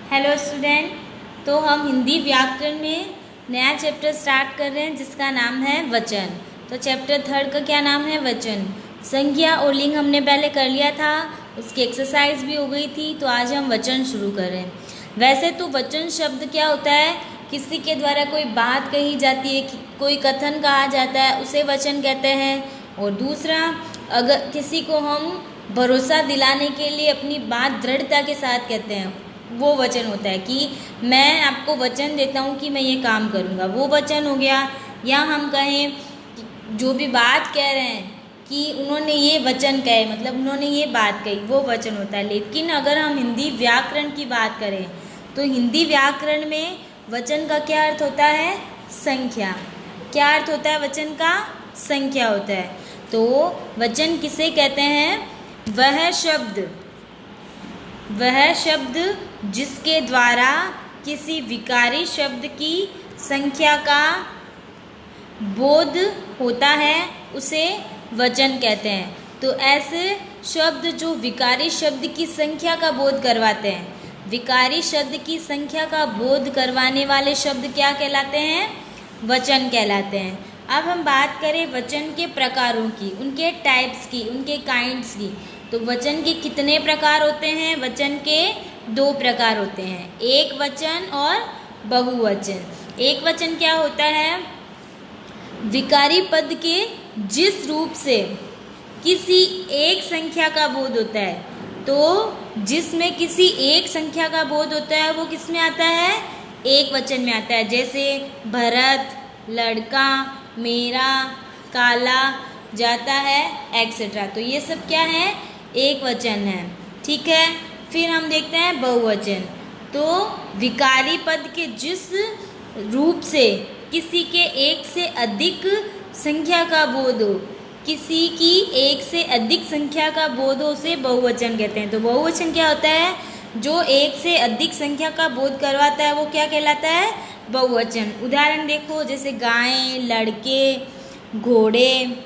Hello student. तो हम हिंदी व्याकरण में नया चैप्टर स्टार्ट कर रहे हैं जिसका नाम है वचन। तो चैप्टर 3 का क्या नाम है? वचन। संज्ञा और लिंग हमने पहले कर लिया था, उसकी एक्सरसाइज भी हो गई थी। तो आज हम वचन शुरू कर रहे हैं। वैसे तो वचन शब्द क्या होता है? किसी के द्वारा कोई बात कही जाती है, कोई कथन कहा जाता है, उसे वचन कहते हैं। और दूसरा, अगर किसी को हम भरोसा दिलाने के लिए अपनी बात दृढ़ता के साथ कहते हैं, वो वचन होता है कि मैं आपको वचन देता हूँ कि मैं ये काम करूँगा, वो वचन हो गया। या हम कहें जो भी बात कह रहे हैं कि उन्होंने ये वचन कहे, मतलब उन्होंने ये बात कही, वो वचन होता है। लेकिन अगर हम हिंदी व्याकरण की बात करें तो हिंदी व्याकरण में वचन का क्या अर्थ होता है? संख्या। क्या अर्थ होता है वचन का? संख्या होता है। तो वचन किसे कहते हैं? वह शब्द जिसके द्वारा किसी विकारी शब्द की संख्या का बोध होता है उसे वचन कहते हैं। तो ऐसे शब्द जो विकारी शब्द की संख्या का बोध करवाते हैं, विकारी शब्द की संख्या का बोध करवाने वाले शब्द क्या कहलाते हैं? वचन कहलाते हैं। अब हम बात करें वचन के प्रकारों की, उनके टाइप्स की, उनके काइंड्स की। तो वचन के कितने प्रकार होते हैं? वचन के 2 प्रकार होते हैं, एक वचन और बहुवचन। एक वचन क्या होता है? विकारी पद के जिस रूप से किसी एक संख्या का बोध होता है, तो जिसमें किसी एक संख्या का बोध होता है वो किस में आता है? एक वचन में आता है। जैसे भरत, लड़का, मेरा, काला, जाता है, एक्सेट्रा। तो ये सब क्या है? एक वचन है। ठीक है। फिर हम देखते हैं बहुवचन। तो विकारी पद के जिस रूप से किसी के एक से अधिक संख्या का बोध हो, किसी की एक से अधिक संख्या का बोध हो, उसे बहुवचन कहते हैं। तो बहुवचन क्या होता है? जो एक से अधिक संख्या का बोध करवाता है वो क्या कहलाता है? बहुवचन। उदाहरण देखो, जैसे गायें, लड़के, घोड़े,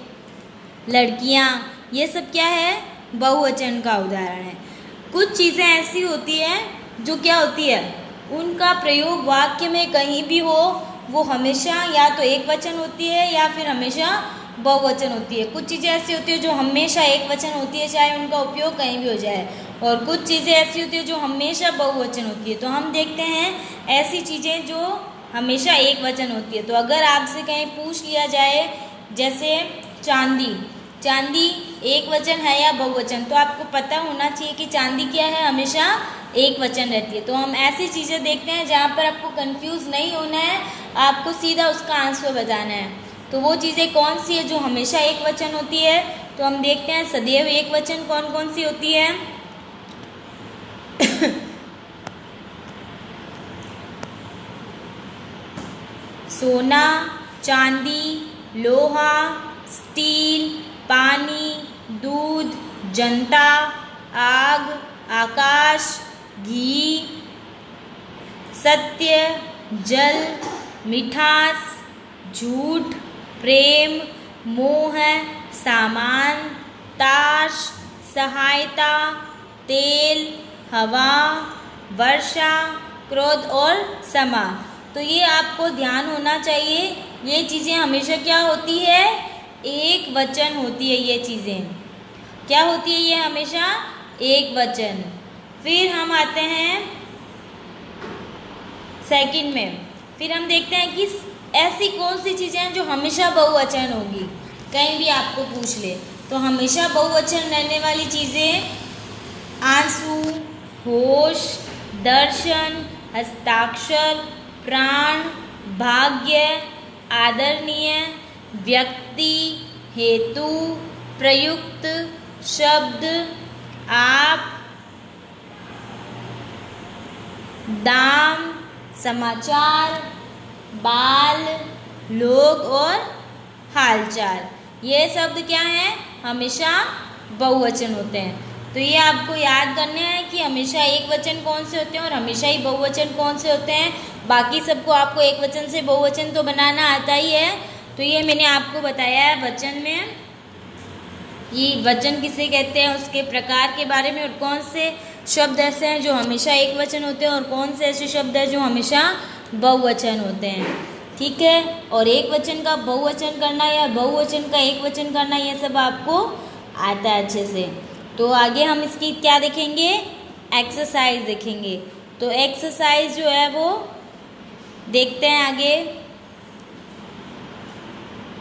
लड़कियां, ये सब क्या है? बहुवचन का उदाहरण है। कुछ चीज़ें ऐसी होती हैं जो क्या होती है, उनका प्रयोग वाक्य में कहीं भी हो वो हमेशा या तो एक वचन होती है या फिर हमेशा बहुवचन होती है। कुछ चीज़ें ऐसी होती है जो हमेशा एक वचन होती है, चाहे उनका उपयोग कहीं भी हो जाए। और कुछ चीज़ें ऐसी होती है जो हमेशा बहुवचन होती है। तो हम देखते हैं ऐसी चीज़ें जो हमेशा एक वचन होती है। तो अगर आपसे कहीं पूछ लिया जाए, जैसे चांदी, चांदी एक वचन है या बहुवचन, तो आपको पता होना चाहिए कि चांदी क्या है? हमेशा एक वचन रहती है। तो हम ऐसी चीज़ें देखते हैं जहाँ पर आपको कंफ्यूज नहीं होना है, आपको सीधा उसका आंसर बताना है। तो वो चीज़ें कौन सी है जो हमेशा एक वचन होती है? तो हम देखते हैं सदैव एक वचन कौन कौन सी होती है। सोना, चांदी, लोहा, स्टील, पानी, दूध, जनता, आग, आकाश, घी, सत्य, जल, मिठास, झूठ, प्रेम, मोह, सामान, ताश, सहायता, तेल, हवा, वर्षा, क्रोध और समा। तो ये आपको ध्यान होना चाहिए, ये चीज़ें हमेशा क्या होती है? एक वचन होती है। ये चीज़ें क्या होती है? ये हमेशा एक वचन। फिर हम आते हैं सेकंड में। फिर हम देखते हैं कि ऐसी कौन सी चीज़ें हैं जो हमेशा बहुवचन होगी। कहीं भी आपको पूछ ले तो हमेशा बहुवचन रहने वाली चीज़ें आंसू, होश, दर्शन, हस्ताक्षर, प्राण, भाग्य, आदरणीय, व्यक्ति, हेतु, प्रयुक्त, शब्द, आप, दाम, समाचार, बाल, लोग और हालचाल। ये शब्द क्या हैं? हमेशा बहुवचन होते हैं। तो ये आपको याद करना है कि हमेशा एक वचन कौन से होते हैं और हमेशा ही बहुवचन कौन से होते हैं। बाकी सबको आपको एक वचन से बहुवचन तो बनाना आता ही है। तो ये मैंने आपको बताया है वचन में ये वचन किसे कहते हैं, उसके प्रकार के बारे में और कौन से शब्द ऐसे हैं जो हमेशा एक वचन होते हैं और कौन से ऐसे शब्द हैं जो हमेशा बहुवचन होते हैं। ठीक है, और एक वचन का बहुवचन करना या बहुवचन का एक वचन करना ये सब आपको आता है अच्छे से। तो आगे हम इसकी क्या देखेंगे, एक्सरसाइज देखेंगे। तो एक्सरसाइज जो है वो देखते हैं आगे।